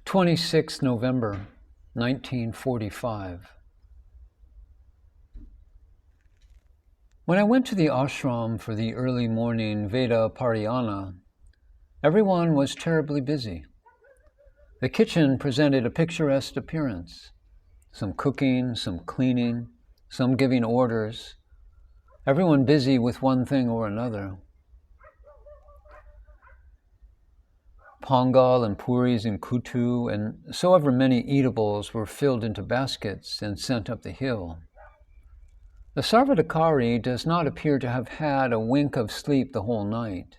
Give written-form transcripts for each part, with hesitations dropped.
26 November 1945. When I went to the ashram for the early morning Veda Parayana, everyone was terribly busy. The kitchen presented a picturesque appearance. Some cooking, some cleaning, some giving orders. Everyone busy with one thing or another. Pongal and puris and kutu and so ever many eatables were filled into baskets and sent up the hill. The Sarvadhikari does not appear to have had a wink of sleep the whole night.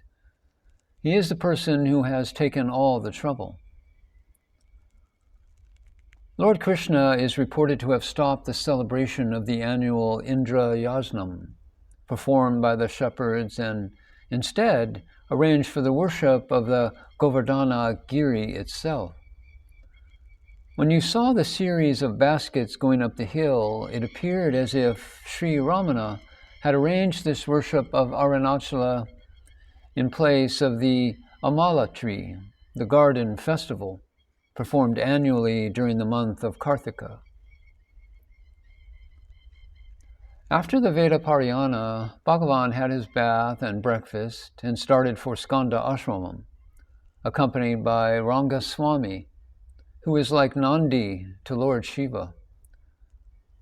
He is the person who has taken all the trouble. Lord Krishna is reported to have stopped the celebration of the annual Indra Yajnam, performed by the shepherds, and instead arranged for the worship of the Govardhana Giri itself. When you saw the series of baskets going up the hill, it appeared as if Sri Ramana had arranged this worship of Arunachala in place of the Amala tree, the garden festival, performed annually during the month of Kartika. After the Veda Parayana, Bhagavan had his bath and breakfast and started for Skanda Ashramam, accompanied by Rangaswami, who is like Nandi to Lord Shiva.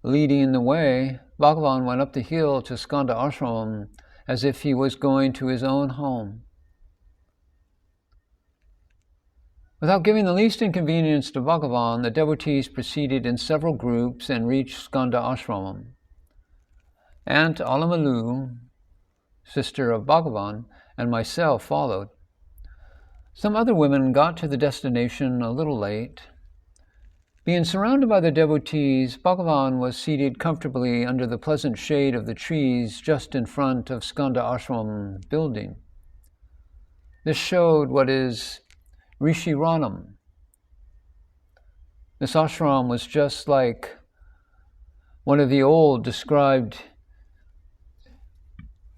Leading the way, Bhagavan went up the hill to Skanda Ashramam as if he was going to his own home. Without giving the least inconvenience to Bhagavan, the devotees proceeded in several groups and reached Skanda Ashramam. Aunt Alamalu, sister of Bhagavan, and myself followed. Some other women got to the destination a little late. Being surrounded by the devotees, Bhagavan was seated comfortably under the pleasant shade of the trees just in front of Skanda Ashram building. This showed what is Rishi Ranam. This ashram was just like one of the old described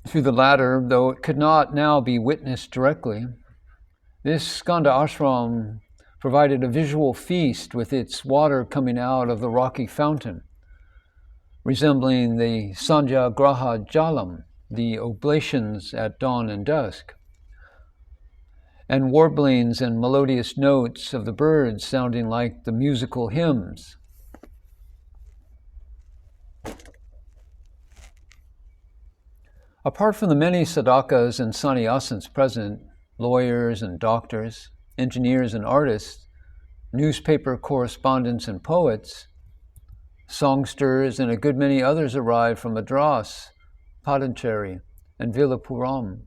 through the latter, though it could not now be witnessed directly. This Skanda Ashram provided a visual feast with its water coming out of the rocky fountain, resembling the Sandhya Graha Jalam, the oblations at dawn and dusk, and warblings and melodious notes of the birds sounding like the musical hymns. Apart from the many sadhakas and sannyasins present, lawyers and doctors, engineers and artists, newspaper correspondents and poets, songsters, and a good many others arrived from Madras, Paduncherry, and Villapuram.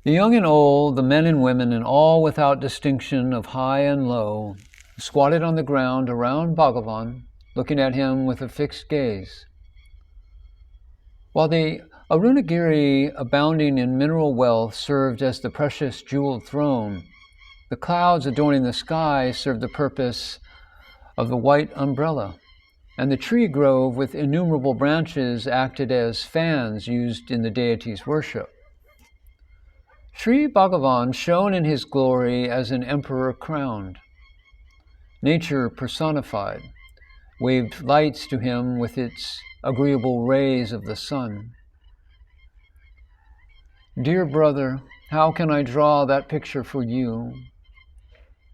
The young and old, the men and women, and all without distinction of high and low, squatted on the ground around Bhagavan, looking at him with a fixed gaze. While the Arunagiri, abounding in mineral wealth, served as the precious jeweled throne, the clouds adorning the sky served the purpose of the white umbrella, and the tree grove with innumerable branches acted as fans used in the deity's worship. Sri Bhagavan shone in his glory as an emperor crowned. Nature personified waved lights to him with its agreeable rays of the sun. Dear brother, how can I draw that picture for you?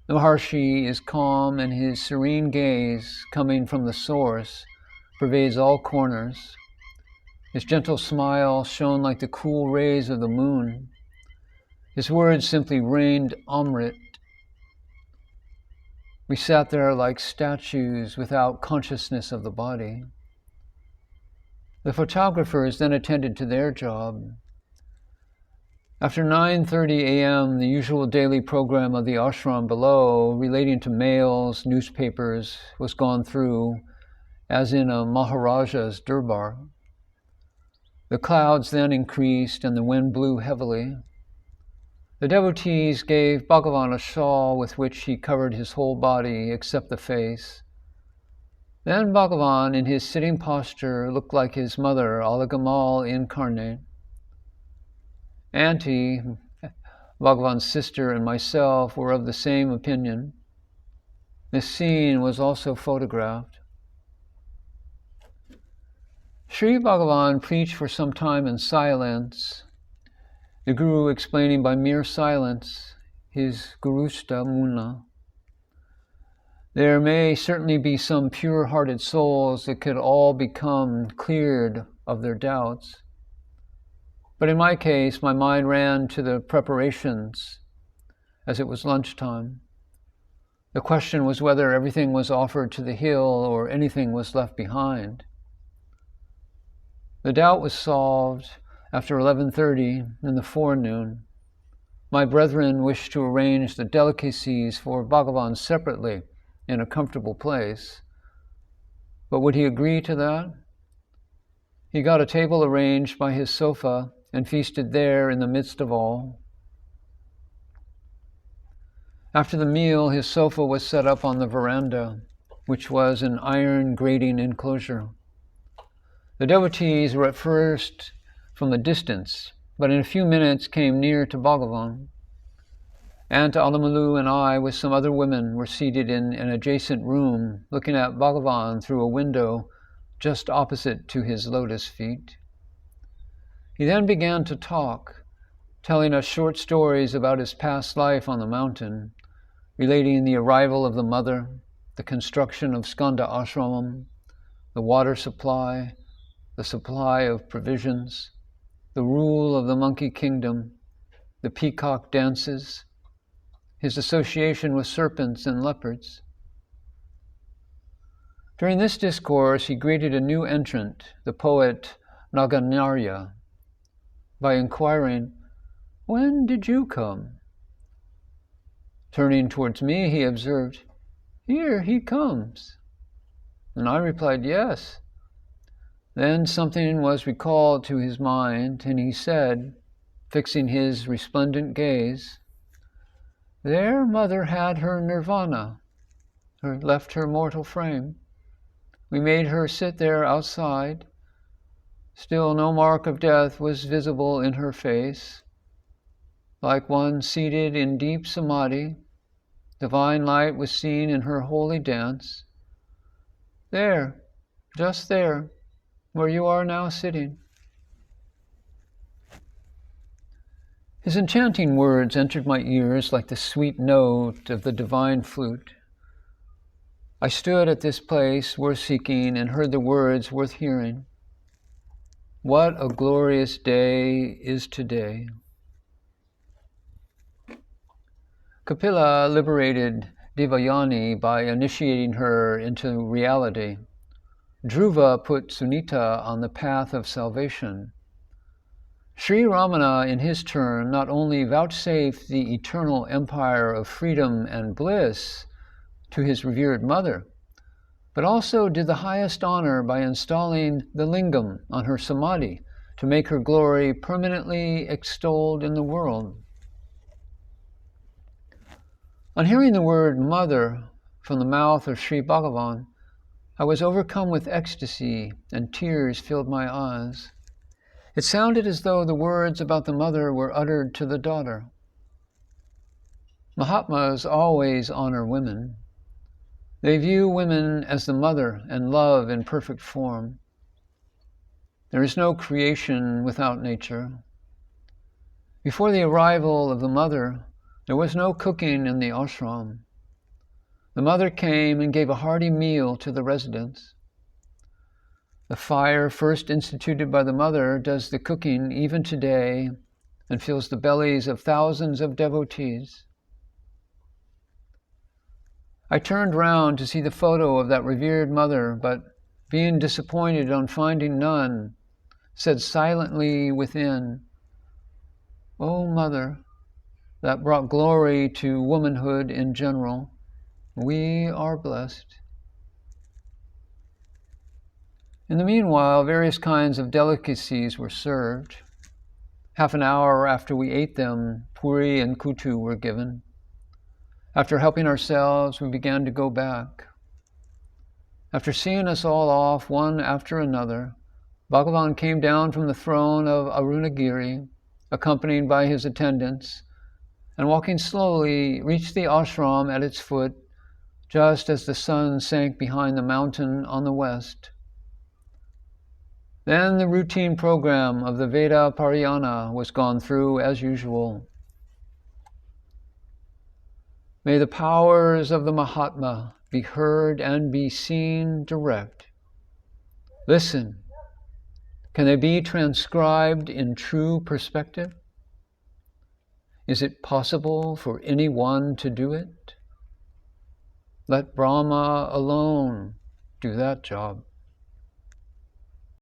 The Maharshi is calm, and his serene gaze, coming from the source, pervades all corners. His gentle smile shone like the cool rays of the moon. His words simply rained Amrit. We sat there like statues without consciousness of the body. The photographers then attended to their job. After 9:30 a.m., the usual daily program of the ashram below, relating to mails, newspapers, was gone through, as in a Maharaja's durbar. The clouds then increased and the wind blew heavily. The devotees gave Bhagavan a shawl with which he covered his whole body except the face. Then Bhagavan, in his sitting posture, looked like his mother, Alagamal incarnate. Auntie, Bhagavan's sister and myself were of the same opinion. This scene was also photographed. Sri Bhagavan preached for some time in silence, the Guru explaining by mere silence his Gurusta Muna. There may certainly be some pure-hearted souls that could all become cleared of their doubts. But in my case, my mind ran to the preparations as it was lunchtime. The question was whether everything was offered to the hill or anything was left behind. The doubt was solved after 11:30 in the forenoon. My brethren wished to arrange the delicacies for Bhagavan separately in a comfortable place. But would he agree to that? He got a table arranged by his sofa and feasted there in the midst of all. After the meal, his sofa was set up on the veranda, which was an iron grating enclosure. The devotees were at first from a distance, but in a few minutes came near to Bhagavan. Aunt Alamalu and I, with some other women, were seated in an adjacent room, looking at Bhagavan through a window just opposite to his lotus feet. He then began to talk, telling us short stories about his past life on the mountain, relating the arrival of the mother, the construction of Skanda Ashram, the water supply, the supply of provisions, the rule of the monkey kingdom, the peacock dances, his association with serpents and leopards. During this discourse, he greeted a new entrant, the poet Naganarya, by inquiring, "When did you come?" Turning towards me, he observed, "Here he comes." And I replied, "Yes." Then something was recalled to his mind, and he said, fixing his resplendent gaze, "There mother had her nirvana, left her mortal frame. We made her sit there outside. Still no mark of death was visible in her face. Like one seated in deep samadhi, divine light was seen in her holy dance. There, just there, where you are now sitting." His enchanting words entered my ears like the sweet note of the divine flute. I stood at this place worth seeking and heard the words worth hearing. What a glorious day is today. Kapila liberated Devayani by initiating her into reality. Dhruva put Sunita on the path of salvation. Sri Ramana, in his turn, not only vouchsafed the eternal empire of freedom and bliss to his revered mother, but also did the highest honor by installing the lingam on her samadhi to make her glory permanently extolled in the world. On hearing the word mother from the mouth of Sri Bhagavan, I was overcome with ecstasy and tears filled my eyes. It sounded as though the words about the mother were uttered to the daughter. Mahatmas always honor women. They view women as the mother and love in perfect form. There is no creation without nature. Before the arrival of the mother, there was no cooking in the ashram. The mother came and gave a hearty meal to the residents. The fire first instituted by the mother does the cooking even today and fills the bellies of thousands of devotees. I turned round to see the photo of that revered mother, but being disappointed on finding none, said silently within, "O Mother, that brought glory to womanhood in general, we are blessed." In the meanwhile, various kinds of delicacies were served. Half an hour after we ate them, puri and kutu were given. After helping ourselves, we began to go back. After seeing us all off, one after another, Bhagavan came down from the throne of Arunagiri, accompanied by his attendants, and walking slowly reached the ashram at its foot just as the sun sank behind the mountain on the west. Then the routine program of the Veda Parayana was gone through as usual. May the powers of the Mahatma be heard and be seen direct. Listen, can they be transcribed in true perspective? Is it possible for anyone to do it? Let Brahma alone do that job.